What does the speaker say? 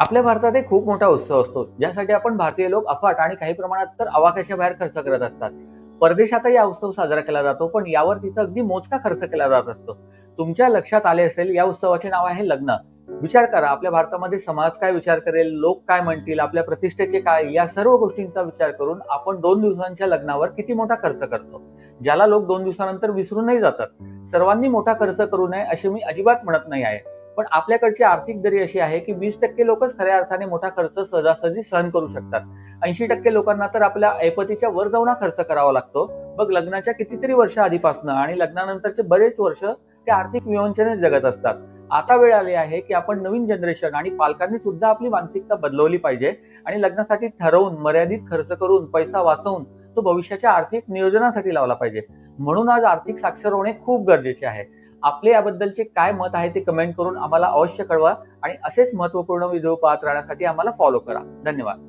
आपल्या भारतात एक खूप मोठा उत्सव असतो, ज्यासाठी आपण भारतीय लोक अफाट आणि काही प्रमाणात तर आवाक्याच्या बाहेर खर्च करत असतात. परदेशातही हा उत्सव साजरा केला जातो, पण यावर तिथं अगदी मोजका खर्च केला जात असतो. तुमच्या लक्षात आले असेल, या उत्सवाचे नाव आहे लग्न. विचार करा, आपल्या भारतामध्ये समाज काय विचार करेल, लोक काय म्हणतील, आपल्या प्रतिष्ठेचे काय, या सर्व गोष्टींचा विचार करून आपण 2 दिवसांच्या लग्नावर किती मोठा खर्च करतो, ज्याला लोक 2 दिवसानंतर विसरूनही जातात. सर्वांनी मोठा खर्च करू नये असे मी अजिबात म्हणत नाही आहे, पण आपल्याकडची आर्थिक दरी अशी आहे की 20% लोकच खऱ्या अर्थाने मोठा खर्च सहजासहजी सहन करू शकतात. 80% लोकांना तर आपल्या ऐपतीच्या वर जाऊन हा खर्च करावा लागतो. मग लग्नाच्या कितीतरी वर्ष आधीपासून आणि लग्नानंतरचे बरेच वर्ष ते आर्थिक विवंचनेत जगत असतात. आता वेळ आली आहे की आपण नवीन जनरेशन आणि पालकांनी सुद्धा आपली मानसिकता बदलवली पाहिजे आणि लग्नासाठी ठरवून मर्यादित खर्च करून पैसा वाचवून तो भविष्याच्या आर्थिक नियोजनासाठी लावला पाहिजे. म्हणून आज आर्थिक साक्षर होणे खूप गरजेचे आहे. आपले याबद्दलचे काय मत आहे ते कमेंट करून आम्हाला अवश्य कळवा आणि असेच महत्त्वपूर्ण व्हिडिओ पाहत राहण्यासाठी आम्हाला फॉलो करा. धन्यवाद.